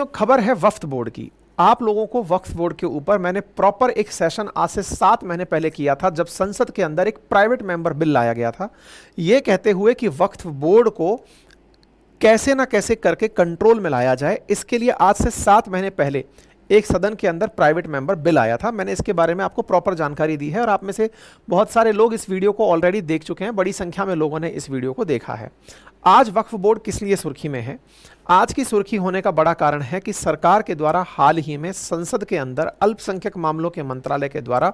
तो खबर है वक्फ बोर्ड की। आप लोगों को वक्फ बोर्ड के ऊपर मैंने प्रॉपर एक सेशन आज से 7 महीने पहले किया था, जब संसद के अंदर एक प्राइवेट मेंबर बिल लाया गया था, ये कहते हुए कि वक्फ बोर्ड को कैसे ना कैसे करके कंट्रोल में लाया जाए। इसके लिए आज से 7 महीने पहले एक सदन के अंदर प्राइवेट मेंबर बिल आया था। मैंने इसके बारे में आपको प्रॉपर जानकारी दी है और आप में से बहुत सारे लोग इस वीडियो को ऑलरेडी देख चुके हैं, बड़ी संख्या में लोगों ने इस वीडियो को देखा है। आज वक्फ बोर्ड किस लिए सुर्खी में है? आज की सुर्खी होने का बड़ा कारण है कि सरकार के द्वारा हाल ही में संसद के अंदर अल्पसंख्यक मामलों के मंत्रालय के द्वारा,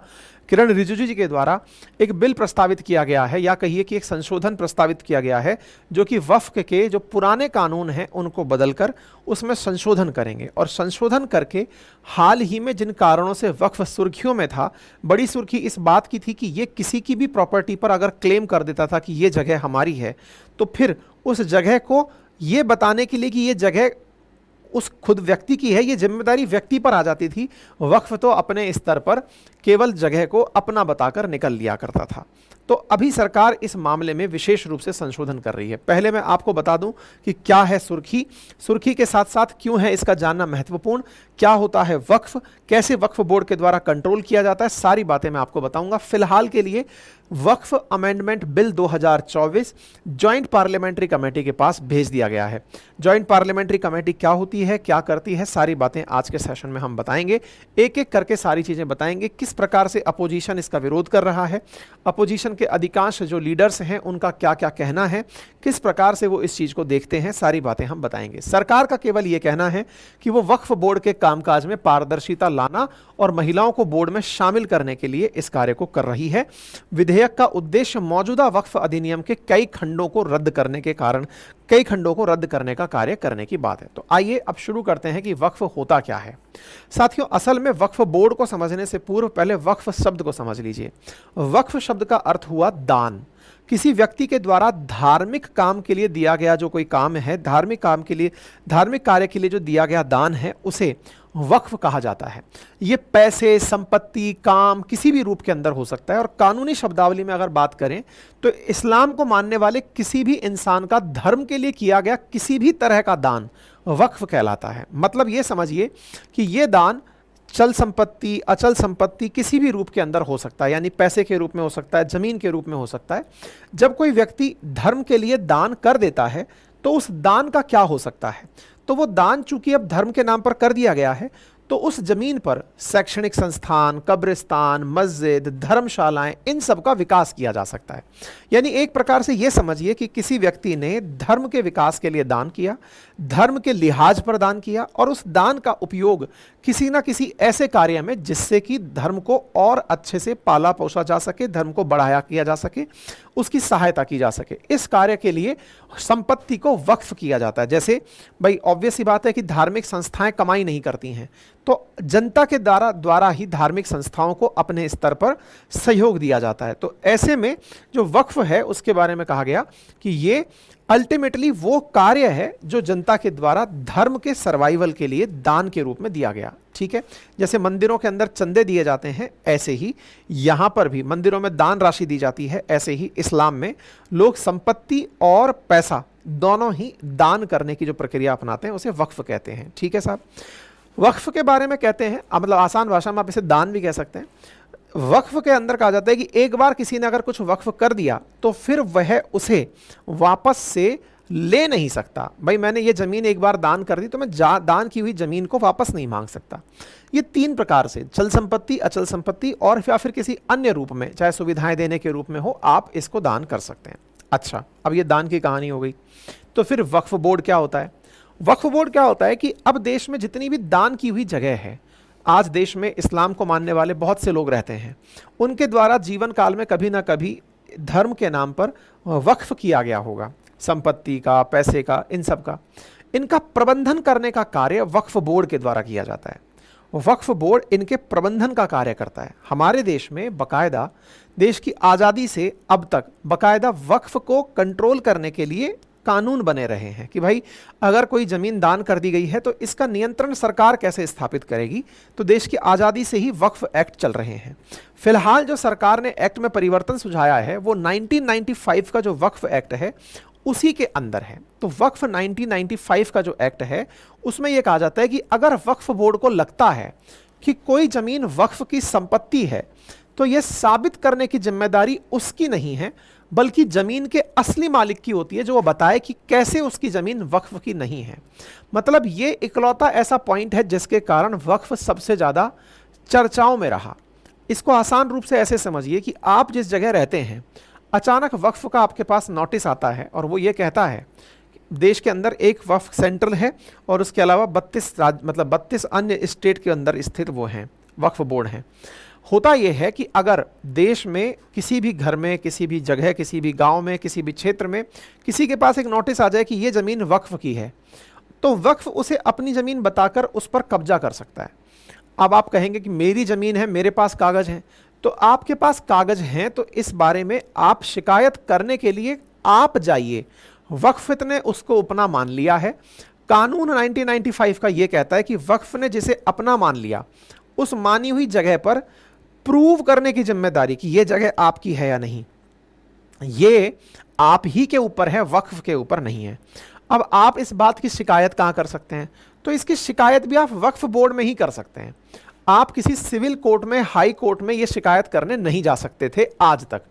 किरण रिजिजू जी के द्वारा एक बिल प्रस्तावित किया गया है, या कहिए कि एक संशोधन प्रस्तावित किया गया है, जो कि वक्फ के जो पुराने कानून हैं उनको बदलकर उसमें संशोधन करेंगे। और संशोधन करके हाल ही में जिन कारणों से वक्फ सुर्खियों में था, बड़ी सुर्खी इस बात की थी कि ये किसी की भी प्रॉपर्टी पर अगर क्लेम कर देता था कि ये जगह हमारी है, तो फिर उस जगह को ये बताने के लिए कि ये जगह उस खुद व्यक्ति की है, ये जिम्मेदारी व्यक्ति पर आ जाती थी। वक्फ तो अपने स्तर पर केवल जगह को अपना बताकर निकल लिया करता था। तो अभी सरकार इस मामले में विशेष रूप से संशोधन कर रही है। पहले मैं आपको बता दूं कि क्या है सुर्खी, सुर्खी के साथ साथ क्यों है इसका जानना महत्वपूर्ण, क्या होता है वक्फ, कैसे वक्फ बोर्ड के द्वारा कंट्रोल किया जाता है, सारी बातें मैं आपको बताऊंगा। फिलहाल के लिए Waqf amendment bill 2024 joint parliamentary committee के पास भेज दिया गया है। ज्वाइंट पार्लियामेंट्री कमेटी क्या होती है, क्या करती है, सारी बातें आज के सेशन में हम बताएंगे। एक एक करके सारी चीजें बताएंगे। किस प्रकार से अपोजिशन इसका विरोध कर रहा है, अपोजिशन के अधिकांश जो लीडर्स हैं उनका क्या क्या कहना है, किस प्रकार से वो इस चीज को देखते हैं, सारी बातें हम बताएंगे। सरकार का केवल ये कहना है कि वो वक्फ बोर्ड के कामकाज में पारदर्शिता लाना और महिलाओं को बोर्ड में शामिल करने के लिए इस कार्य को कर रही है। विधेयक का उद्देश्य मौजूदा वक्फ अधिनियम के कई खंडों को रद्द करने का कार्य करने की बात है। तो आइए अब शुरू करते हैं कि वक्फ होता क्या है। साथियों, असल में वक्फ बोर्ड को समझने से पूर्व पहले वक्फ शब्द को समझ लीजिए। वक्फ शब्द का अर्थ हुआ दान। किसी व्यक्ति के द्वारा धार्मिक काम के लिए दिया गया जो कोई काम है, धार्मिक कार्य के लिए जो दिया गया दान है, उसे वक्फ कहा जाता है। ये पैसे, संपत्ति, काम किसी भी रूप के अंदर हो सकता है। और कानूनी शब्दावली में अगर बात करें तो इस्लाम को मानने वाले किसी भी इंसान का धर्म के लिए किया गया किसी भी तरह का दान वक्फ कहलाता है। मतलब ये समझिए कि ये दान चल संपत्ति, अचल संपत्ति किसी भी रूप के अंदर हो सकता है, यानी पैसे के रूप में हो सकता है, जमीन के रूप में हो सकता है। जब कोई व्यक्ति धर्म के लिए दान कर देता है तो उस दान का क्या हो सकता है? तो वो दान चूंकि अब धर्म के नाम पर कर दिया गया है, तो उस जमीन पर शैक्षणिक संस्थान, कब्रिस्तान, मस्जिद, धर्मशालाएं, इन सब का विकास किया जा सकता है। यानी एक प्रकार से यह समझिए कि किसी व्यक्ति ने धर्म के विकास के लिए दान किया, धर्म के लिहाज पर दान किया, और उस दान का उपयोग किसी ना किसी ऐसे कार्य में जिससे कि धर्म को और अच्छे से पाला पोसा जा सके, धर्म को बढ़ाया किया जा सके, उसकी सहायता की जा सके, इस कार्य के लिए संपत्ति को वक्फ किया जाता है। जैसे भाई ऑब्वियस सी बात है कि धार्मिक संस्थाएं कमाई नहीं करती हैं, तो जनता के द्वारा ही धार्मिक संस्थाओं को अपने स्तर पर सहयोग दिया जाता है। तो ऐसे में जो वक्फ है उसके बारे में कहा गया कि ये अल्टीमेटली वो कार्य है जो जनता के द्वारा धर्म के सर्वाइवल के लिए दान के रूप में दिया गया। ठीक है, जैसे मंदिरों के अंदर चंदे दिए जाते हैं, ऐसे ही यहां पर भी मंदिरों में दान राशि दी जाती है। ऐसे ही इस्लाम में लोग संपत्ति और पैसा दोनों ही दान करने की जो प्रक्रिया अपनाते हैं उसे वक्फ कहते हैं। ठीक है साहब, वक्फ के बारे में कहते हैं, मतलब आसान भाषा में आप इसे दान भी कह सकते हैं। वक्फ के अंदर कहा जाता है कि एक बार किसी ने अगर कुछ वक्फ कर दिया तो फिर वह उसे वापस से ले नहीं सकता। भाई मैंने ये जमीन एक बार दान कर दी तो मैं दान की हुई जमीन को वापस नहीं मांग सकता। ये 3 प्रकार से, चल संपत्ति, अचल संपत्ति और या फिर किसी अन्य रूप में, चाहे सुविधाएं देने के रूप में हो, आप इसको दान कर सकते हैं। अच्छा, अब ये दान की कहानी हो गई। तो फिर वक्फ बोर्ड क्या होता है? वक्फ बोर्ड क्या होता है कि अब देश में जितनी भी दान की हुई जगह है, आज देश में इस्लाम को मानने वाले बहुत से लोग रहते हैं, उनके द्वारा जीवन काल में कभी ना कभी धर्म के नाम पर वक्फ किया गया होगा, संपत्ति का, पैसे का, इन सब का। इनका प्रबंधन करने का कार्य वक्फ बोर्ड के द्वारा किया जाता है। वक्फ बोर्ड इनके प्रबंधन का कार्य करता है। हमारे देश में बकायदा, देश की आज़ादी से अब तक बकायदा वक्फ को कंट्रोल करने के लिए कानून बने रहे हैं कि भाई अगर कोई जमीन दान कर दी गई है तो इसका नियंत्रण सरकार कैसे स्थापित करेगी। तो देश की आज़ादी से ही वक्फ एक्ट चल रहे हैं। फिलहाल जो सरकार ने एक्ट में परिवर्तन सुझाया है वो 1995 का जो वक्फ एक्ट है उसी के अंदर है। तो वक्फ 1995 का जो एक्ट है उसमें यह कहा जाता है कि अगर वक्फ बोर्ड को लगता है कि कोई जमीन वक्फ की संपत्ति है तो यह साबित करने की जिम्मेदारी उसकी नहीं है बल्कि जमीन के असली मालिक की होती है, जो वो बताए कि कैसे उसकी जमीन वक्फ की नहीं है। मतलब ये इकलौता ऐसा पॉइंट है जिसके कारण वक्फ सबसे ज्यादा चर्चाओं में रहा। इसको आसान रूप से ऐसे समझिए कि आप जिस जगह रहते हैं, अचानक वक्फ का आपके पास नोटिस आता है और वो ये कहता है देश के अंदर एक वक्फ सेंट्रल है और उसके अलावा 32 अन्य स्टेट के अंदर स्थित वो हैं वक्फ बोर्ड हैं। होता यह है कि अगर देश में किसी भी घर में, किसी भी जगह, किसी भी गांव में, किसी भी क्षेत्र में किसी के पास एक नोटिस आ जाए कि ये ज़मीन वक्फ की है, तो वक्फ उसे अपनी ज़मीन बताकर उस पर कब्जा कर सकता है। अब आप कहेंगे कि मेरी ज़मीन है, मेरे पास कागज़ हैं, तो आपके पास कागज़ हैं तो इस बारे में आप शिकायत करने के लिए आप जाइए। वक्फ ने उसको अपना मान लिया है। कानून 1995 का ये कहता है कि वक्फ ने जिसे अपना मान लिया उस मानी हुई जगह पर प्रूव करने की जिम्मेदारी कि यह जगह आपकी है या नहीं, ये आप ही के ऊपर है, वक्फ के ऊपर नहीं है। अब आप इस बात की शिकायत कहां कर सकते हैं? तो इसकी शिकायत भी आप वक्फ बोर्ड में ही कर सकते हैं। आप किसी सिविल कोर्ट में, हाई कोर्ट में यह शिकायत करने नहीं जा सकते थे आज तक।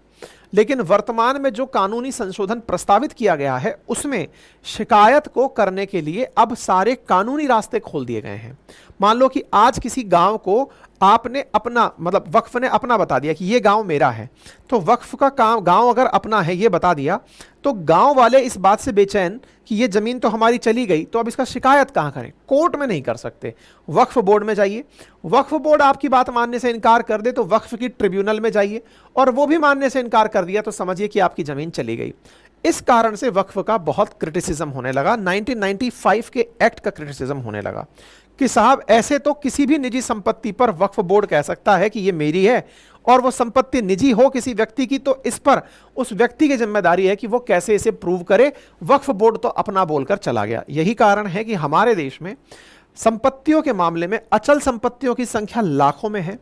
लेकिन वर्तमान में जो कानूनी संशोधन प्रस्तावित किया गया है उसमें शिकायत को करने के लिए अब सारे कानूनी रास्ते खोल दिए गए हैं। मान लो कि आज किसी गांव को आपने अपना, मतलब वक्फ ने अपना बता दिया कि ये गांव मेरा है, तो वक्फ का काम, गांव अगर अपना है ये बता दिया, तो गांव वाले इस बात से बेचैन कि ये जमीन तो हमारी चली गई, तो अब इसका शिकायत कहां करें? कोर्ट में नहीं कर सकते, वक्फ बोर्ड में जाइए। वक्फ बोर्ड आपकी बात मानने से इनकार कर दे तो वक्फ की ट्रिब्यूनल में जाइए, और वो भी मानने से इनकार कर दिया तो समझिए कि आपकी जमीन चली गई। इस कारण से वक्फ का बहुत क्रिटिसिज्म होने लगा, 1995 के एक्ट का क्रिटिसिज्म होने लगा कि साहब ऐसे तो किसी भी निजी संपत्ति पर वक्फ बोर्ड कह सकता है कि ये मेरी है, और वो संपत्ति निजी हो किसी व्यक्ति की तो इस पर उस व्यक्ति की जिम्मेदारी है कि वो कैसे इसे प्रूव करे। वक्फ बोर्ड तो अपना बोलकर चला गया। यही कारण है कि हमारे देश में संपत्तियों के मामले में अचल संपत्तियों की संख्या लाखों में है।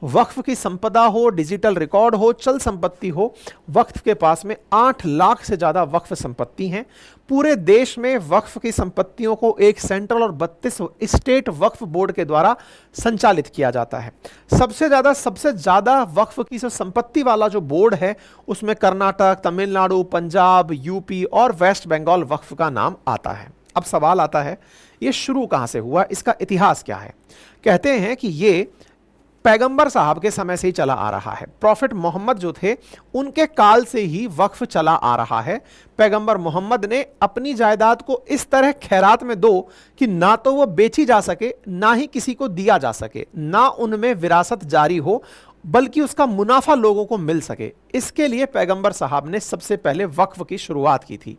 वक्फ की संपदा हो, डिजिटल रिकॉर्ड हो, चल संपत्ति हो, वक्फ के पास में 8 लाख से ज्यादा वक्फ संपत्ति हैं। पूरे देश में वक्फ की संपत्तियों को एक सेंट्रल और 32 स्टेट वक्फ बोर्ड के द्वारा संचालित किया जाता है। सबसे ज्यादा वक्फ की जो संपत्ति वाला जो बोर्ड है उसमें कर्नाटक, तमिलनाडु, पंजाब, यूपी और वेस्ट बंगाल वक्फ का नाम आता है। अब सवाल आता है ये शुरू कहां से हुआ, इसका इतिहास क्या है? कहते हैं कि ये पैगंबर साहब के समय से ही चला आ रहा है। प्रॉफिट मोहम्मद जो थे उनके काल से ही वक्फ चला आ रहा है। पैगंबर मोहम्मद ने अपनी जायदाद को इस तरह खैरात में दो कि ना तो वो बेची जा सके, ना ही किसी को दिया जा सके, ना उनमें विरासत जारी हो, बल्कि उसका मुनाफा लोगों को मिल सके। इसके लिए पैगंबर साहब ने सबसे पहले वक्फ की शुरुआत की थी,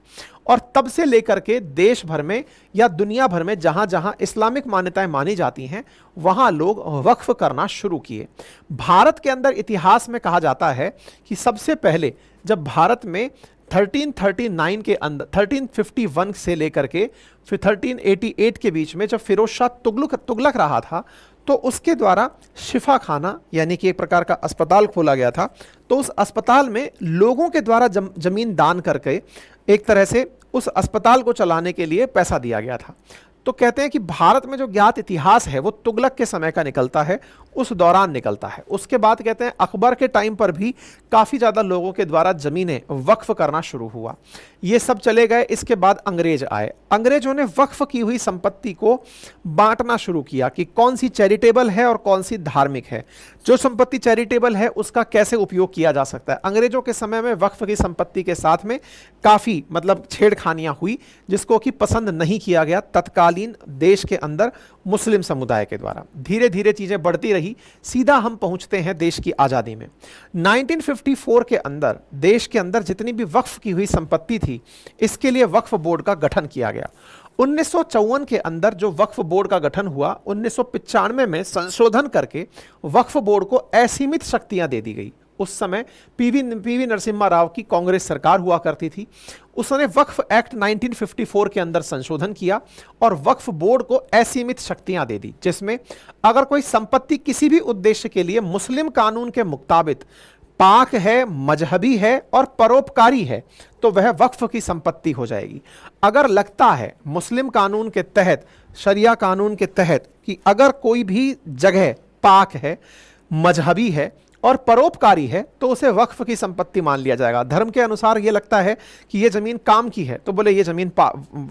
और तब से लेकर के देश भर में या दुनिया भर में जहां जहां इस्लामिक मान्यताएं मानी जाती हैं वहां लोग वक्फ करना शुरू किए। भारत के अंदर इतिहास में कहा जाता है कि सबसे पहले जब भारत में 1339 के अंदर 1351 से लेकर के फिर 1388 के बीच में जब फिरोज शाह तुगलक रहा था, तो उसके द्वारा शिफा खाना यानी कि एक प्रकार का अस्पताल खोला गया था। तो उस अस्पताल में लोगों के द्वारा जमीन दान करके एक तरह से उस अस्पताल को चलाने के लिए पैसा दिया गया था। तो कहते हैं कि भारत में जो ज्ञात इतिहास है वो तुगलक के समय का निकलता है, उस दौरान निकलता है। उसके बाद कहते हैं अकबर के टाइम पर भी काफ़ी ज़्यादा लोगों के द्वारा ज़मीनें वक्फ करना शुरू हुआ। ये सब चले गए। इसके बाद अंग्रेज आए। अंग्रेजों ने वक्फ की हुई संपत्ति को बांटना शुरू किया कि कौन सी चैरिटेबल है और कौन सी धार्मिक है। जो संपत्ति चैरिटेबल है उसका कैसे उपयोग किया जा सकता है। अंग्रेजों के समय में वक्फ की संपत्ति के साथ में काफ़ी छेड़खानियाँ हुई, जिसको कि पसंद नहीं किया गया तत्कालीन देश के अंदर मुस्लिम समुदाय के द्वारा। धीरे धीरे चीज़ें बढ़ती रही, सीधा हम पहुंचते हैं देश की आज़ादी में। 1954 के अंदर देश के अंदर जितनी भी वक्फ की हुई संपत्ति थी, इसके लिए वक्फ बोर्ड का गठन किया गया। 1954 के अंदर जो वक्फ बोर्ड का गठन हुआ, 1995 में संशोधन करके वक्फ बोर्ड को असीमित शक्तियां दे दी गई। उस समय पीवी नरसिम्हा राव की कांग्रेस सरकार हुआ करती थी। उसने वक्फ एक्ट 1954 के अंदर संशोधन किया और वक्फ बोर्ड को असीमित शक्तियां दे दी, जिसमें अगर कोई संपत्ति किसी भी उद्देश्य के लिए मुस्लिम कानून के मुताबिक पाक है, मजहबी है और परोपकारी है तो वह वक्फ की संपत्ति हो जाएगी। अगर लगता है मुस्लिम कानून के तहत, शरिया कानून के तहत कि अगर कोई भी जगह पाक है, मजहबी है और परोपकारी है तो उसे वक्फ की संपत्ति मान लिया जाएगा। धर्म के अनुसार यह लगता है कि यह जमीन काम की है तो बोले यह जमीन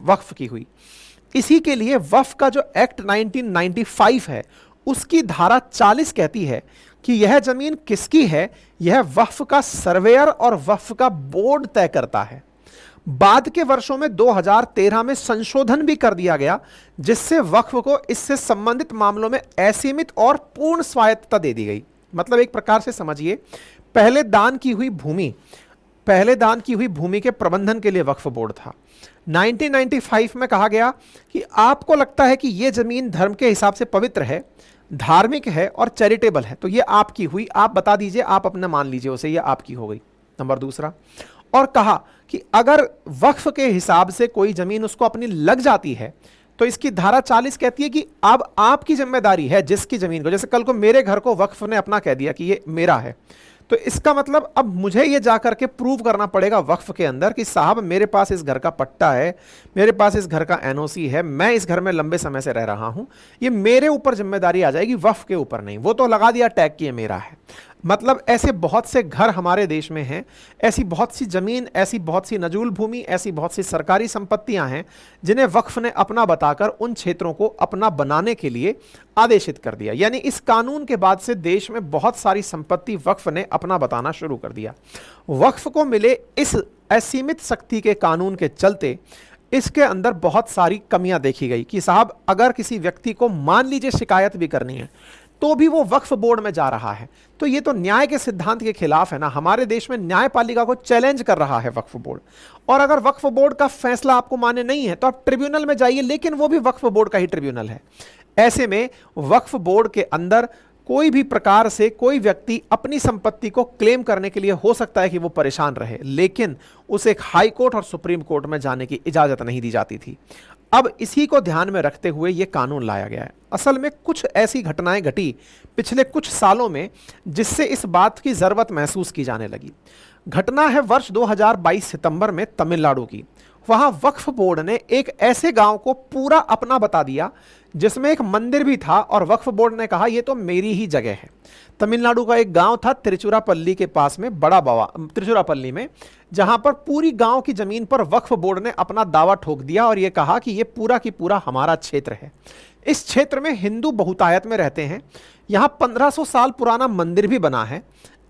वक्फ की हुई। इसी के लिए वक्फ का जो एक्ट 1995 है उसकी धारा 40 कहती है कि यह जमीन किसकी है, यह वक्फ का सर्वेयर और वक्फ का बोर्ड तय करता है। बाद के वर्षों में 2013 में संशोधन भी कर दिया गया जिससे वक्फ को इससे संबंधित मामलों में असीमित और पूर्ण स्वायत्तता दे दी गई। मतलब एक प्रकार से समझिए, पहले दान की हुई भूमि के प्रबंधन के लिए वक्फ बोर्ड था। 1995 में कहा गया कि आपको लगता है कि यह जमीन धर्म के हिसाब से पवित्र है, धार्मिक है और चैरिटेबल है तो यह आपकी हुई, आप बता दीजिए, आप अपना मान लीजिए उसे, यह आपकी हो गई। नंबर दूसरा, और कहा कि अगर वक्फ के हिसाब से कोई जमीन उसको अपनी लग जाती है तो इसकी धारा 40 कहती है कि अब आपकी जिम्मेदारी है जिसकी जमीन को, जैसे कल को मेरे घर को वक्फ ने अपना कह दिया कि ये मेरा है तो इसका मतलब अब मुझे ये जाकर के प्रूव करना पड़ेगा वक्फ के अंदर कि साहब मेरे पास इस घर का पट्टा है, मेरे पास इस घर का एनओसी है, मैं इस घर में लंबे समय से रह रहा हूं, ये मेरे ऊपर जिम्मेदारी आ जाएगी, वक्फ के ऊपर नहीं। वो तो लगा दिया टैग कि ये मेरा है। मतलब ऐसे बहुत से घर हमारे देश में हैं, ऐसी बहुत सी जमीन, ऐसी बहुत सी नजूल भूमि, ऐसी बहुत सी सरकारी संपत्तियां हैं जिन्हें वक्फ ने अपना बताकर उन क्षेत्रों को अपना बनाने के लिए आदेशित कर दिया। यानी इस कानून के बाद से देश में बहुत सारी संपत्ति वक्फ ने अपना बताना शुरू कर दिया। वक्फ को मिले इस असीमित शक्ति के कानून के चलते इसके अंदर बहुत सारी कमियां देखी गई कि साहब अगर किसी व्यक्ति को मान लीजिए शिकायत भी करनी है तो भी वो वक्फ बोर्ड में जा रहा है, तो ये तो न्याय के सिद्धांत के खिलाफ है ना। हमारे देश में न्यायपालिका को चैलेंज कर रहा है वक्फ बोर्ड, और अगर वक्फ बोर्ड का फैसला आपको मान्य नहीं है तो आप ट्रिब्यूनल में जाइए, लेकिन वो भी वक्फ बोर्ड का ही ट्रिब्यूनल है। ऐसे में वक्फ बोर्ड के अंदर कोई भी प्रकार से कोई व्यक्ति अपनी संपत्ति को क्लेम करने के लिए हो सकता है कि वो परेशान रहे, लेकिन उसे एक हाई कोर्ट और सुप्रीम कोर्ट में जाने की इजाजत नहीं दी जाती थी। अब इसी को ध्यान में रखते हुए यह कानून लाया गया है। असल में कुछ ऐसी घटनाएं घटी पिछले कुछ सालों में जिससे इस बात की जरूरत महसूस की जाने लगी। घटना है वर्ष 2022 सितंबर में तमिलनाडु की। वहां वक्फ बोर्ड ने एक ऐसे गांव को पूरा अपना बता दिया जिसमें एक मंदिर भी था, और वक्फ बोर्ड ने कहा यह तो मेरी ही जगह है। तमिलनाडु का एक गांव था तिरुचिरापल्ली के पास में, बड़ा बावा तिरुचिरापल्ली में, जहां पर पूरी गांव की जमीन पर वक्फ बोर्ड ने अपना दावा ठोक दिया और यह कहा कि यह पूरा की पूरा हमारा क्षेत्र है। इस क्षेत्र में हिंदू बहुतायत में रहते हैं, यहां 1500 साल पुराना मंदिर भी बना है।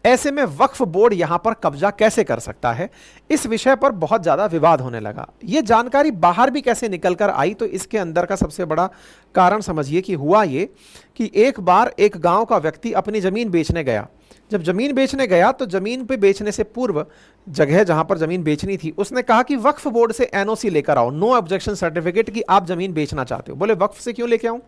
ऐसे में वक्फ बोर्ड यहां पर कब्जा कैसे कर सकता है, इस विषय पर बहुत ज्यादा विवाद होने लगा। यह जानकारी बाहर भी कैसे निकल कर आई, तो इसके अंदर का सबसे बड़ा कारण समझिए कि हुआ ये कि एक बार एक गांव का व्यक्ति अपनी जमीन बेचने गया। जब जमीन बेचने गया तो जमीन पे बेचने से पूर्व जगह जहां पर जमीन बेचनी थी उसने कहा कि वक्फ बोर्ड से एनओसी लेकर आओ, नो ऑब्जेक्शन सर्टिफिकेट, कि आप जमीन बेचना चाहते हो। बोले वक्फ से क्यों लेके आऊं?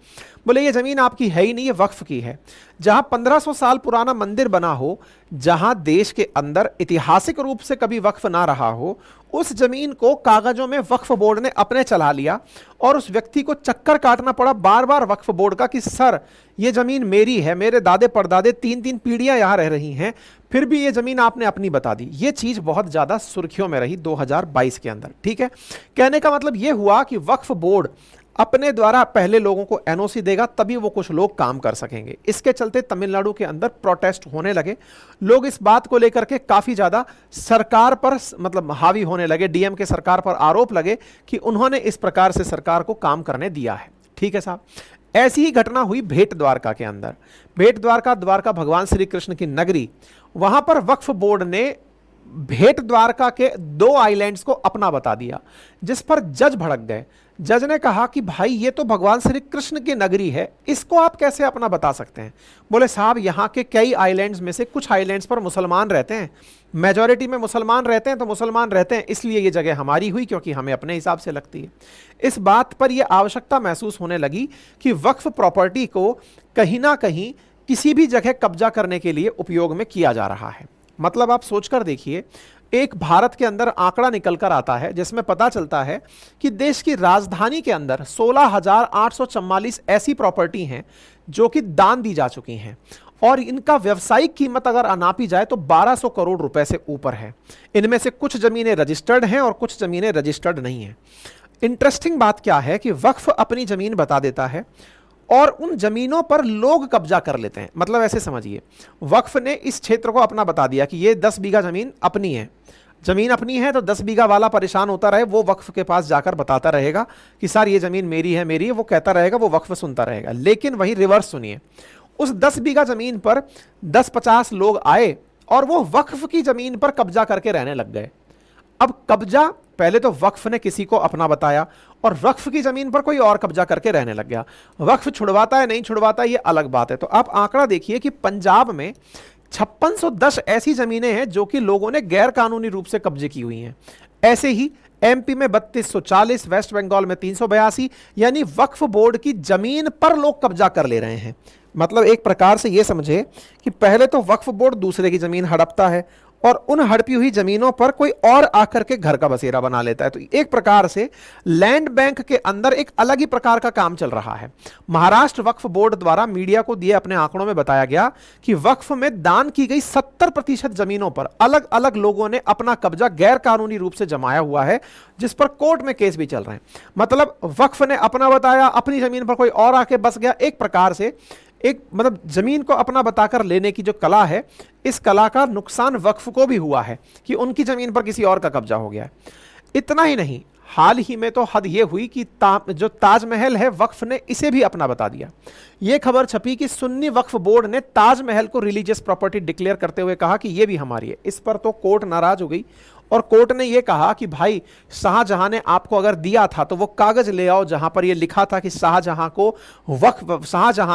बोले ये जमीन आपकी है ही नहीं, ये वक्फ की है। जहां 1500 साल पुराना मंदिर बना हो, जहां देश के अंदर ऐतिहासिक रूप से कभी वक्फ ना रहा हो, उस जमीन को कागजों में वक्फ बोर्ड ने अपने चला लिया और उस व्यक्ति को चक्कर काटना पड़ा बार बार वक्फ बोर्ड का कि सर ये जमीन मेरी है, मेरे दादे परदादे 3-3 पीढ़ियां यहां रह रही हैं, फिर भी ये जमीन आपने अपनी बता दी। ये चीज बहुत ज्यादा सुर्खियों में रही 2022 के अंदर। ठीक है, कहने का मतलब यह हुआ कि वक्फ बोर्ड अपने द्वारा पहले लोगों को एनओसी देगा तभी वो कुछ लोग काम कर सकेंगे। इसके चलते तमिलनाडु के अंदर प्रोटेस्ट होने लगे, लोग इस बात को लेकर के काफी ज्यादा सरकार पर मतलब हावी होने लगे, डीएम के सरकार पर आरोप लगे कि उन्होंने इस प्रकार से सरकार को काम करने दिया है। ठीक है साहब, ऐसी ही घटना हुई भेट द्वारका के अंदर। भेट द्वारका, द्वारका भगवान श्री कृष्ण की नगरी, वहां पर वक्फ बोर्ड ने भेट द्वारका के 2 आइलैंड्स को अपना बता दिया, जिस पर जज भड़क गए। जज ने कहा कि भाई ये तो भगवान श्री कृष्ण की नगरी है, इसको आप कैसे अपना बता सकते हैं? बोले साहब यहाँ के कई आइलैंड्स में से कुछ आइलैंड्स पर मुसलमान रहते हैं, मेजॉरिटी में मुसलमान रहते हैं, तो मुसलमान रहते हैं इसलिए ये जगह हमारी हुई क्योंकि हमें अपने हिसाब से लगती है। इस बात पर यह आवश्यकता महसूस होने लगी कि वक्फ प्रॉपर्टी को कहीं ना कहीं किसी भी जगह कब्जा करने के लिए उपयोग में किया जा रहा है। मतलब आप सोचकर देखिए, एक भारत के अंदर आंकड़ा निकल कर आता है जिसमें पता चलता है कि देश की राजधानी के अंदर 16,844 ऐसी प्रॉपर्टी हैं जो कि दान दी जा चुकी हैं, और इनका व्यवसायिक कीमत अगर नापी जाए तो 1200 करोड़ रुपए से ऊपर है। इनमें से कुछ जमीनें रजिस्टर्ड हैं और कुछ जमीनें रजिस्टर्ड नहीं हैं। इंटरेस्टिंग बात क्या है कि वक्फ अपनी जमीन बता देता है और उन जमीनों पर लोग कब्जा कर लेते हैं। मतलब ऐसे समझिए, वक्फ ने इस क्षेत्र को अपना बता दिया कि ये 10 बीघा जमीन अपनी है। जमीन अपनी है तो 10 बीघा वाला परेशान होता रहे, वो वक्फ के पास जाकर बताता रहेगा कि सर ये जमीन मेरी है मेरी है, वो कहता रहेगा, वो वक्फ सुनता रहेगा। लेकिन वही रिवर्स सुनिए, उस 10 बीघा जमीन पर 10-50 लोग आए और वो वक्फ की जमीन पर कब्जा करके रहने लग गए। अब कब्जा पहले तो वक्फ ने किसी को अपना बताया और वक्फ की जमीन पर कोई और कब्जा करके रहने लग गया। वक्फ छुड़वाता है नहीं छुड़वाता ये अलग बात है। तो आप आंकड़ा देखिए कि पंजाब में 5610 ऐसी जमीनें हैं जो कि लोगों ने गैर कानूनी रूप से कब्जे की हुई हैं। ऐसे ही एमपी में 3240, वेस्ट बंगाल में 382, यानी वक्फ बोर्ड की जमीन पर लोग कब्जा कर ले रहे हैं। मतलब एक प्रकार से ये समझे कि पहले तो वक्फ बोर्ड दूसरे की जमीन हड़पता है और उन हड़पी हुई जमीनों पर कोई और आकर के घर का बसेरा बना लेता है। तो एक प्रकार से लैंड बैंक के अंदर एक अलग ही प्रकार का काम चल रहा है। महाराष्ट्र वक्फ बोर्ड द्वारा मीडिया को दिए अपने आंकड़ों में बताया गया कि वक्फ में दान की गई 70% जमीनों पर अलग अलग लोगों ने अपना कब्जा गैर कानूनी रूप से जमाया हुआ है, जिस पर कोर्ट में केस भी चल रहे हैं। मतलब वक्फ ने अपना बताया, अपनी जमीन पर कोई और आके बस गया। एक प्रकार से एक मतलब जमीन को अपना बताकर लेने की जो कला है, इस कला का नुकसान वक्फ को भी हुआ है कि उनकी जमीन पर किसी और का कब्जा हो गया है। इतना ही नहीं, हाल ही में तो हद यह हुई कि जो ताजमहल है वक्फ ने इसे भी अपना बता दिया। यह खबर छपी कि सुन्नी वक्फ बोर्ड ने ताजमहल को रिलीजियस प्रॉपर्टी डिक्लेयर करते हुए कहा कि यह भी हमारी है। इस पर तो कोर्ट नाराज हो गई और कोर्ट ने यह कहा कि भाई शाहजहां ने आपको अगर दिया था तो वो कागज ले आओ जहां पर यह लिखा था कि शाहजहां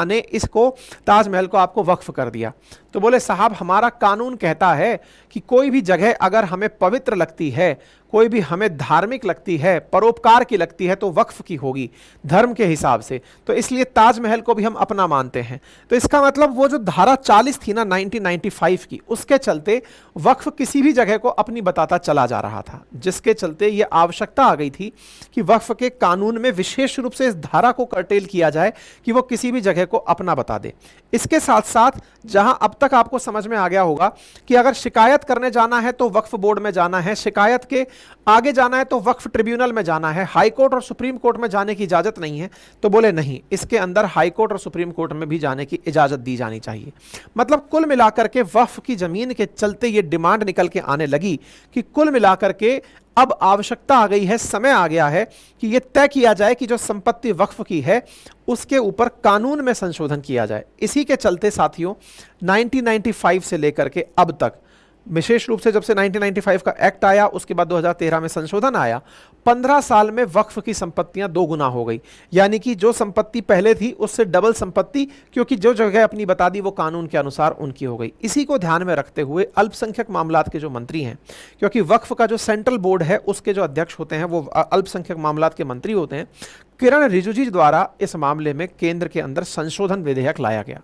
ने इसको ताजमहल को आपको वक्फ कर दिया। तो बोले साहब हमारा कानून कहता है कि कोई भी जगह अगर हमें पवित्र लगती है, कोई भी हमें धार्मिक लगती है, परोपकार की लगती है तो वक्फ की होगी धर्म के हिसाब से। तो इसलिए ताजमहल को भी हम अपना मानते हैं। तो इसका मतलब वो जो धारा 40 थी ना 1995 की, उसके चलते वक्फ किसी भी जगह को अपनी बताता चला जा रहा था, जिसके चलते ये आवश्यकता आ गई थी कि वक्फ के कानून में विशेष रूप से इस धारा को कर्टेल किया जाए कि वो किसी भी जगह को अपना बता दे। इसके साथ साथ जहां अब तक आपको समझ में आ गया होगा कि अगर शिकायत करने जाना है तो वक्फ बोर्ड में जाना है, शिकायत के आगे जाना है तो वक्फ ट्रिब्यूनल में जाना है, हाई कोर्ट और सुप्रीम कोर्ट में जाने की इजाजत नहीं है। तो बोले नहीं, इसके अंदर हाई कोर्ट और सुप्रीम कोर्ट में भी जाने की इजाजत दी जानी चाहिए। मतलब कुल मिलाकर के वक्फ की जमीन के चलते ये डिमांड निकल के आने लगी कि कुल मिलाकर के अब आवश्यकता आ गई है, समय आ गया है कि यह तय किया जाए कि जो संपत्ति वक्फ की है उसके ऊपर कानून में संशोधन किया जाए। इसी के चलते साथियों 1995 से लेकर के अब तक, विशेष रूप से जब से 1995 का एक्ट आया उसके बाद 2013 में संशोधन आया, 15 साल में वक्फ की संपत्तियां 2 गुना हो गई। यानी कि जो संपत्ति पहले थी उससे डबल संपत्ति, क्योंकि जो जगह अपनी बता दी वो कानून के अनुसार उनकी हो गई। इसी को ध्यान में रखते हुए अल्पसंख्यक मामलात के जो मंत्री हैं, क्योंकि वक्फ का जो सेंट्रल बोर्ड है उसके जो अध्यक्ष होते हैं वो अल्पसंख्यक मामलात के मंत्री होते हैं, किरण रिजिजू द्वारा इस मामले में केंद्र के अंदर संशोधन विधेयक लाया गया।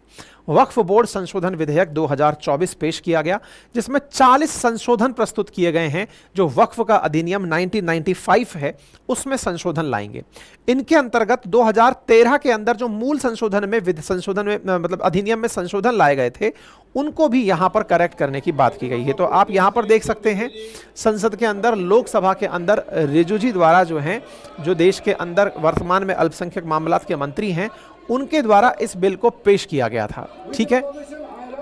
वक्फ बोर्ड संशोधन विधेयक 2024 पेश किया गया, जिसमें 40 संशोधन प्रस्तुत किए गए हैं जो वक्फ का अधिनियम 1995 है उसमें संशोधन लाएंगे। इनके अंतर्गत 2013 के अंदर जो मूल संशोधन में मतलब अधिनियम में संशोधन लाए गए थे उनको भी यहां पर करेक्ट करने की बात की गई है। तो आप यहां पर देख सकते हैं संसद के अंदर, लोकसभा के अंदर रिजिजू द्वारा जो हैं, जो देश के अंदर वर्तमान में अल्पसंख्यक मामलात के मंत्री हैं, उनके द्वारा इस बिल को पेश किया गया था। ठीक है,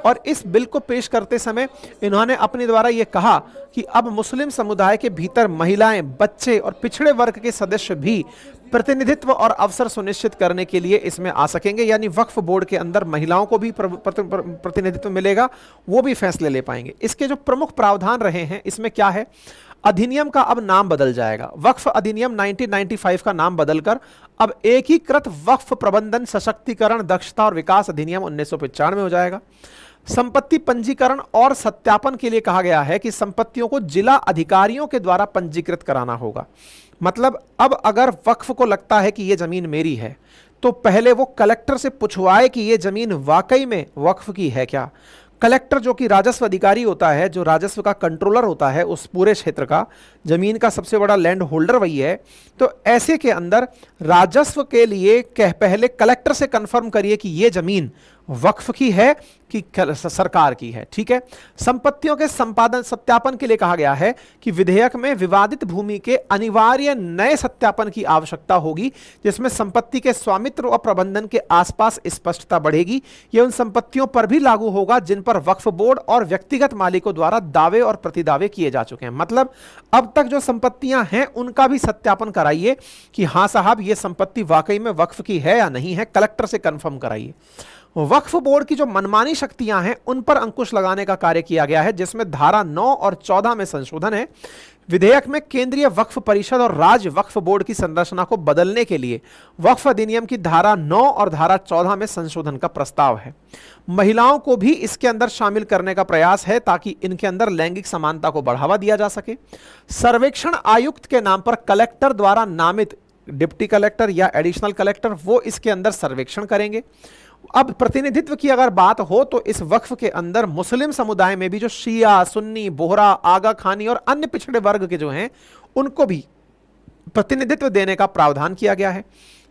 और इस बिल को पेश करते समय इन्होंने अपने द्वारा यह कहा कि अब मुस्लिम समुदाय के भीतर महिलाएं, बच्चे और पिछड़े वर्ग के सदस्य भी प्रतिनिधित्व और अवसर सुनिश्चित करने के लिए इसमें आ सकेंगे। यानी वक्फ बोर्ड के अंदर महिलाओं को भी प्रतिनिधित्व मिलेगा, वो भी फैसले ले पाएंगे। इसके जो प्रमुख प्रावधान रहे हैं इसमें क्या है, अधिनियम का अब नाम बदल जाएगा। वक्फ अधिनियम 1995 का नाम बदलकर अब एकीकृत वक्फ प्रबंधन, सशक्तिकरण, दक्षता और विकास अधिनियम 1995 हो जाएगा। संपत्ति पंजीकरण और सत्यापन के लिए कहा गया है कि संपत्तियों को जिला अधिकारियों के द्वारा पंजीकृत कराना होगा। मतलब अब अगर वक्फ को लगता है कि यह जमीन मेरी है तो पहले वो कलेक्टर से पूछवाए कि यह जमीन वाकई में वक्फ की है क्या। कलेक्टर जो कि राजस्व अधिकारी होता है, जो राजस्व का कंट्रोलर होता है उस पूरे क्षेत्र का, जमीन का सबसे बड़ा लैंड होल्डर वही है। तो ऐसे के अंदर राजस्व के लिए पहले कलेक्टर से कंफर्म करिए कि यह जमीन वक्फ की है कि सरकार की है। ठीक है। संपत्तियों के संपादन सत्यापन के लिए कहा गया है कि विधेयक में विवादित भूमि के अनिवार्य नए सत्यापन की आवश्यकता होगी, जिसमें संपत्ति के स्वामित्व और प्रबंधन के आसपास स्पष्टता बढ़ेगी। यह उन संपत्तियों पर भी लागू होगा जिन पर वक्फ बोर्ड और व्यक्तिगत मालिकों द्वारा दावे और प्रतिदावे किए जा चुके हैं। मतलब अब तक जो संपत्तियां हैं उनका भी सत्यापन कराइए कि हां साहब ये संपत्ति वाकई में वक्फ की है या नहीं है, कलेक्टर से कंफर्म कराइए। वक्फ बोर्ड की जो मनमानी शक्तियां हैं उन पर अंकुश लगाने का कार्य किया गया है, जिसमें धारा 9 और 14 में संशोधन है। विधेयक में केंद्रीय वक्फ परिषद और राज्य वक्फ बोर्ड की संरचना को बदलने के लिए वक्फ अधिनियम की धारा 9 और धारा 14 में संशोधन का प्रस्ताव है। महिलाओं को भी इसके अंदर शामिल करने का प्रयास है ताकि इनके अंदर लैंगिक समानता को बढ़ावा दिया जा सके। सर्वेक्षण आयुक्त के नाम पर कलेक्टर द्वारा नामित डिप्टी कलेक्टर या एडिशनल कलेक्टर वो इसके अंदर सर्वेक्षण करेंगे। अब प्रतिनिधित्व की अगर बात हो तो इस वक्फ के अंदर मुस्लिम समुदाय में भी जो शिया, सुन्नी, बोहरा, आगा खानी और अन्य पिछड़े वर्ग के जो हैं उनको भी प्रतिनिधित्व देने का प्रावधान किया गया है।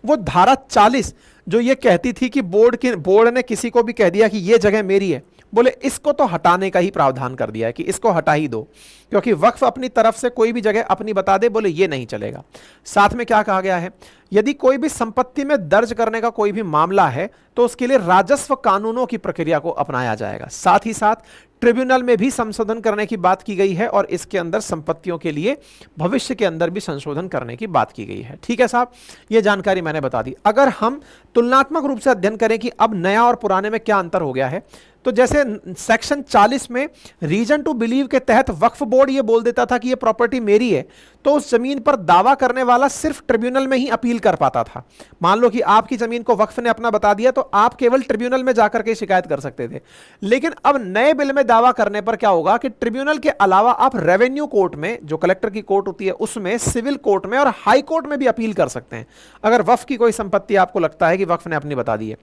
वो धारा 40 जो ये कहती थी कि बोर्ड ने किसी को भी कह दिया कि ये जगह मेरी है, बोले इसको तो हटाने का ही प्रावधान कर दिया है कि इसको हटा ही दो, क्योंकि वक्फ अपनी तरफ से कोई भी जगह अपनी बता दे, बोले ये नहीं चलेगा। साथ में क्या कहा गया है, यदि कोई भी संपत्ति में दर्ज करने का कोई भी मामला है तो उसके लिए राजस्व कानूनों की प्रक्रिया को अपनाया जाएगा। साथ ही साथ ट्रिब्यूनल में भी संशोधन करने की बात की गई है और इसके अंदर संपत्तियों के लिए भविष्य के अंदर भी संशोधन करने की बात की गई है। ठीक है साहब, ये जानकारी मैंने बता दी। अगर हम तुलनात्मक रूप से अध्ययन करें कि अब नया और पुराने में क्या अंतर हो गया है, तो जैसे सेक्शन 40 में रीजन टू बिलीव के तहत वक्फ बोर्ड ये बोल देता था कि ये प्रॉपर्टी मेरी है, तो उस जमीन पर दावा करने वाला सिर्फ ट्रिब्यूनल में ही अपील कर पाता था। मान लो कि आपकी जमीन को वक्फ ने अपना बता दिया तो आप केवल ट्रिब्यूनल में जाकर के शिकायत कर सकते थे। लेकिन अब नए बिल में दावा करने पर क्या होगा कि ट्रिब्यूनल के अलावा आप रेवेन्यू कोर्ट में, जो कलेक्टर की कोर्ट होती है उसमें, सिविल कोर्ट में और हाई कोर्ट में भी अपील कर सकते हैं अगर वक्फ की कोई संपत्ति आपको लगता है कि वक्फ ने अपनी बता दी है।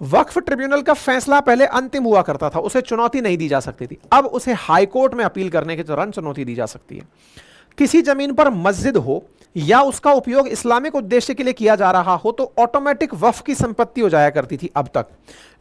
वक्फ ट्रिब्यूनल का फैसला पहले अंतिम हुआ करता था, उसे चुनौती नहीं दी जा सकती थी, अब उसे हाई कोर्ट में अपील करने के दौरान चुनौती दी जा सकती है। किसी जमीन पर मस्जिद हो या उसका उपयोग इस्लामिक उद्देश्य के लिए किया जा रहा हो तो ऑटोमेटिक वक्फ की संपत्ति हो जाया करती थी अब तक।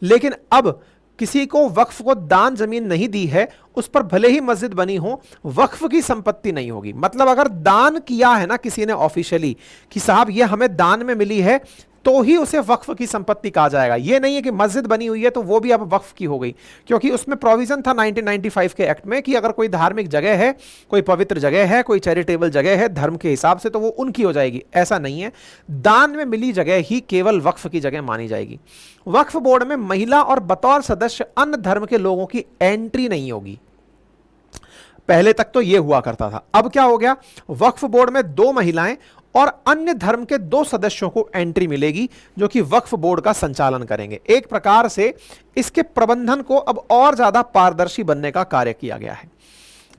लेकिन अब किसी को वक्फ को दान जमीन नहीं दी है, उस पर भले ही मस्जिद बनी हो, वक्फ की संपत्ति नहीं होगी। मतलब अगर दान किया है ना किसी ने ऑफिशियली कि साहब ये हमें दान में मिली है, तो ही उसे वक्फ की संपत्ति कहा जाएगा। यह नहीं है कि मस्जिद बनी हुई है तो वो भी अब वक्फ की हो गई, क्योंकि उसमें प्रोविजन था 1995 के एक्ट में कि अगर कोई धार्मिक जगह है, कोई पवित्र जगह है, कोई चैरिटेबल जगह है धर्म के हिसाब से, तो वो उनकी हो जाएगी। ऐसा नहीं है, दान में मिली जगह ही केवल वक्फ की जगह मानी जाएगी। वक्फ बोर्ड में महिला और बतौर सदस्य अन्य धर्म के लोगों की एंट्री नहीं होगी। पहले तक तो यह हुआ करता था, अब क्या हो गया, वक्फ बोर्ड में 2 महिलाएं और अन्य धर्म के 2 सदस्यों को एंट्री मिलेगी जो कि वक्फ बोर्ड का संचालन करेंगे। एक प्रकार से इसके प्रबंधन को अब और ज्यादा पारदर्शी बनने का कार्य किया गया है।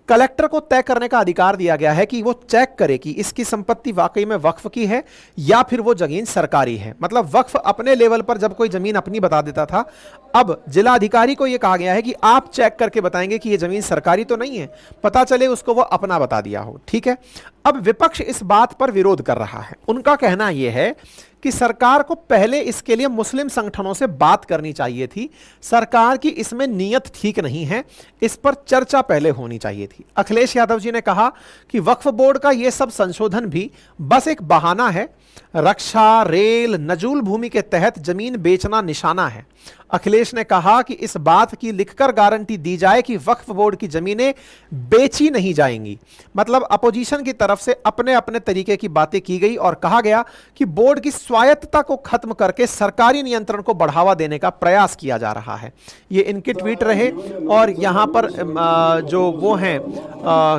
कलेक्टर को तय करने का अधिकार दिया गया है कि वो चेक करे कि इसकी संपत्ति वाकई में वक्फ की है या फिर वो जमीन सरकारी है। मतलब वक्फ अपने लेवल पर जब कोई जमीन अपनी बता देता था, अब जिला अधिकारी को यह कहा गया है कि आप चेक करके बताएंगे कि ये जमीन सरकारी तो नहीं है, पता चले उसको वो अपना बता दिया हो। ठीक है। अब विपक्ष इस बात पर विरोध कर रहा है। उनका कहना यह है कि सरकार को पहले इसके लिए मुस्लिम संगठनों से बात करनी चाहिए थी, सरकार की इसमें नीयत ठीक नहीं है, इस पर चर्चा पहले होनी चाहिए थी। अखिलेश यादव जी ने कहा कि वक्फ बोर्ड का यह सब संशोधन भी बस एक बहाना है, रक्षा, रेल, नजूल भूमि के तहत जमीन बेचना निशाना है। अखिलेश ने कहा कि इस बात की लिखकर गारंटी दी जाए कि वक्फ बोर्ड की जमीनें बेची नहीं जाएंगी। मतलब अपोजिशन की तरफ से अपने अपने तरीके की बातें की गई और कहा गया कि बोर्ड की स्वायत्तता को खत्म करके सरकारी नियंत्रण को बढ़ावा देने का प्रयास किया जा रहा है। ये इनके ट्वीट रहे। और यहां पर जो वो हैं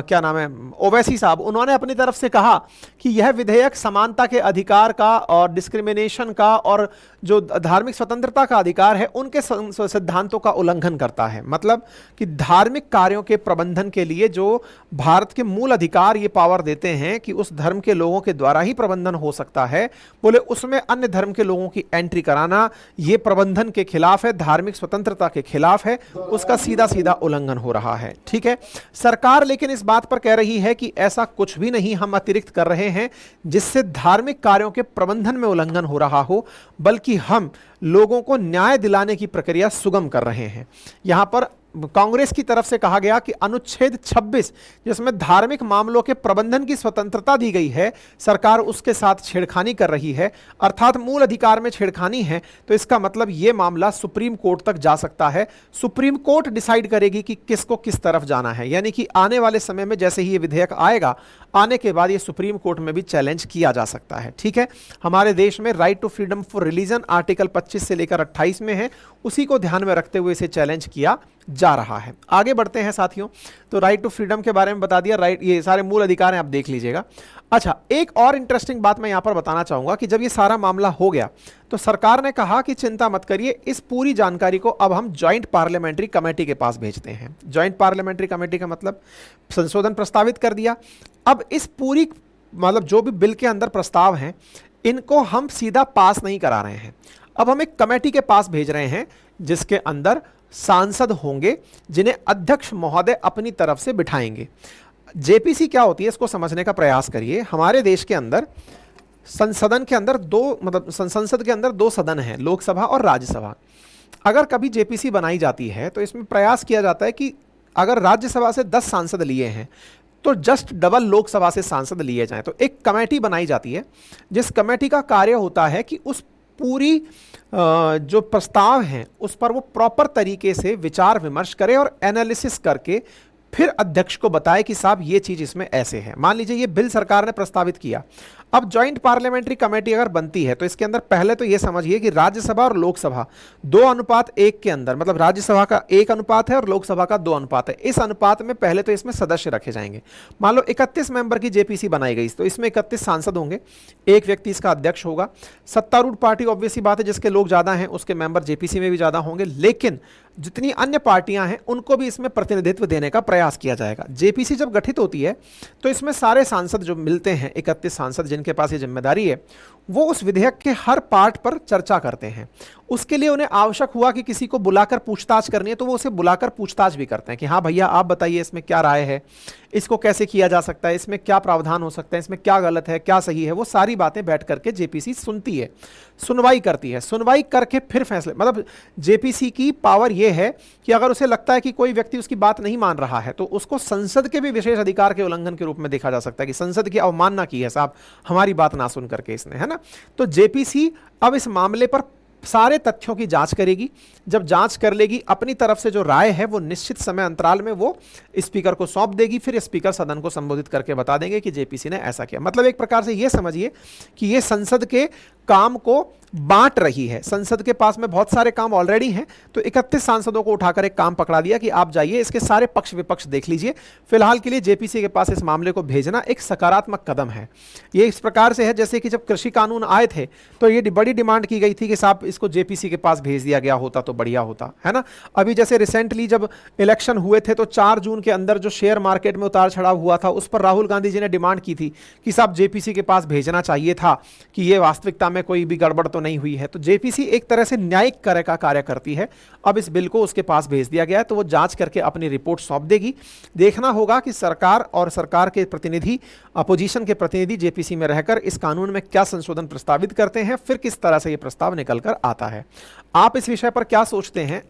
क्या नाम है, ओवैसी साहब, उन्होंने अपनी तरफ से कहा कि यह विधेयक समानता के अधिकार का और डिस्क्रिमिनेशन का और जो धार्मिक स्वतंत्रता का अधिकार है उन के सिद्धांतों का उल्लंघन करता है। मतलब कि धार्मिक कार्यों के प्रबंधन के लिए जो भारत के मूल अधिकार ये पावर देते हैं कि उस धर्म के लोगों के द्वारा ही प्रबंधन हो सकता है, बोले उसमें अन्य धर्म के लोगों की एंट्री कराना ये प्रबंधन के खिलाफ है, धार्मिक स्वतंत्रता के खिलाफ है, उसका सीधा सीधा उल्लंघन हो रहा है। ठीक है, सरकार लेकिन इस बात पर कह रही है कि ऐसा कुछ भी नहीं हम अतिरिक्त कर रहे हैं जिससे धार्मिक कार्यों के प्रबंधन में उल्लंघन हो रहा हो, बल्कि हम लोगों को न्याय दिलाने की प्रक्रिया सुगम कर रहे हैं। यहां पर कांग्रेस की तरफ से कहा गया कि अनुच्छेद 26 जिसमें धार्मिक मामलों के प्रबंधन की स्वतंत्रता दी गई है, सरकार उसके साथ छेड़खानी कर रही है, अर्थात मूल अधिकार में छेड़खानी है। तो इसका मतलब यह मामला सुप्रीम कोर्ट तक जा सकता है। सुप्रीम कोर्ट डिसाइड करेगी कि किसको किस तरफ जाना है, यानी कि आने वाले समय में जैसे ही ये विधेयक आएगा, आने के बाद ये सुप्रीम कोर्ट में भी चैलेंज किया जा सकता है। ठीक है, हमारे देश में right to freedom for religion article 25 से लेकर 28 में है, उसी को ध्यान में रखते हुए इसे चैलेंज किया जा रहा है। आगे बढ़ते हैं साथियों, तो राइट टू फ्रीडम के बारे में बता दिया, राइट ये सारे मूल अधिकार हैं, आप देख लीजिएगा। अच्छा, एक और इंटरेस्टिंग बात मैं यहां पर बताना चाहूंगा कि जब ये सारा मामला हो गया तो सरकार ने कहा कि चिंता मत करिए, इस पूरी जानकारी को अब हम ज्वाइंट पार्लियामेंट्री कमेटी के पास भेजते हैं। ज्वाइंट पार्लियामेंट्री कमेटी का मतलब संशोधन प्रस्तावित कर दिया। अब इस पूरी मतलब जो भी बिल के अंदर प्रस्ताव हैं इनको हम सीधा पास नहीं करा रहे हैं, अब हम एक कमेटी के पास भेज रहे हैं जिसके अंदर सांसद होंगे जिन्हें अध्यक्ष महोदय अपनी तरफ से बिठाएंगे। जेपीसी क्या होती है इसको समझने का प्रयास करिए। हमारे देश के अंदर संसद के अंदर दो सदन हैं, लोकसभा और राज्यसभा। अगर कभी जेपीसी बनाई जाती है तो इसमें प्रयास किया जाता है कि अगर राज्यसभा से 10 सांसद लिए हैं तो जस्ट डबल लोकसभा से सांसद लिए जाएं। तो एक कमेटी बनाई जाती है जिस कमेटी का कार्य होता है कि उस पूरी जो प्रस्ताव हैं उस पर वो प्रॉपर तरीके से विचार विमर्श करे और एनालिसिस करके फिर अध्यक्ष को बताए कि साहब ये चीज इसमें ऐसे है। मान लीजिए ये बिल सरकार ने प्रस्तावित किया, अब ज्वाइंट पार्लियामेंट्री कमेटी अगर बनती है तो इसके अंदर पहले तो ये समझिए कि राज्यसभा और लोकसभा 2:1 के अंदर, मतलब राज्यसभा का 1 अनुपात है और लोकसभा का 2 अनुपात है, इस अनुपात में पहले तो इसमें सदस्य रखे जाएंगे। मान लो 31 मेंबर की जेपीसी बनाई गई तो इसमें 31 सांसद होंगे, एक व्यक्ति इसका अध्यक्ष होगा। सत्तारूढ़ पार्टी ऑब्वियसली बात है जिसके लोग ज्यादा हैं उसके मेंबर जेपीसी में भी ज्यादा होंगे, लेकिन जितनी अन्य पार्टियां हैं उनको भी इसमें प्रतिनिधित्व देने का प्रयास किया जाएगा। जेपीसी जब गठित होती है तो इसमें सारे सांसद जो मिलते हैं, 31 सांसद जिनके पास ये जिम्मेदारी है, वो उस विधेयक के हर पार्ट पर चर्चा करते हैं। उसके लिए उन्हें आवश्यक हुआ कि किसी को बुलाकर पूछताछ करनी है तो वो उसे बुलाकर पूछताछ भी करते हैं कि हाँ भैया आप बताइए इसमें क्या राय है, इसको कैसे किया जा सकता है, इसमें क्या प्रावधान हो सकता है, इसमें क्या गलत है क्या सही है, वो सारी बातें बैठ करके जेपीसी सुनती है, सुनवाई करती है। सुनवाई करके फिर फैसले, मतलब जेपीसी की पावर यह है कि अगर उसे लगता है कि कोई व्यक्ति उसकी बात नहीं मान रहा है तो उसको संसद के भी विशेष अधिकार के उल्लंघन के रूप में देखा जा सकता है कि संसद की अवमानना की है साहब, हमारी बात ना सुन करके इसने, है ना। तो जेपीसी अब इस मामले पर सारे तथ्यों की जांच करेगी। जब जांच कर लेगी अपनी तरफ से जो राय है वो निश्चित समय अंतराल में वो स्पीकर को सौंप देगी, फिर स्पीकर सदन को संबोधित करके बता देंगे कि जेपीसी ने ऐसा किया। मतलब एक प्रकार से ये समझिए कि ये संसद के काम को बांट रही है। संसद के पास में बहुत सारे काम ऑलरेडी हैं तो 31 सांसदों को उठाकर एक काम पकड़ा दिया कि आप जाइए इसके सारे पक्ष विपक्ष देख लीजिए। फिलहाल के लिए जेपीसी के पास इस मामले को भेजना एक सकारात्मक कदम है। ये इस प्रकार से है जैसे कि जब कृषि कानून आए थे तो ये बड़ी डिमांड की गई थी कि साहब इसको जेपीसी के पास भेज दिया गया होता तो बढ़िया होता, है ना। अभी जैसे रिसेंटली जब इलेक्शन हुए थे तो 4 जून के अंदर जो शेयर मार्केट में उतार चढ़ाव हुआ था उस पर राहुल गांधी जी ने डिमांड की थी कि साहब जेपीसी के पास भेजना चाहिए था कि ये वास्तविकता में कोई भी गड़बड़ तो नहीं हुई है। तो जेपीसी एक तरह से न्यायिक कार्य का कार्य करती है। अब इस बिल को उसके पास भेज दिया गया है तो वो जांच करके अपनी रिपोर्ट सौंप देगी। देखना होगा कि सरकार और सरकार के प्रतिनिधि, अपोजिशन के प्रतिनिधि जेपीसी में रहकर इस कानून में क्या संशोधन प्रस्तावित करते हैं, फिर किस तरह से ये प्रस्ताव निकल कर आता है। आप इस विषय पर क्या सोचते हैं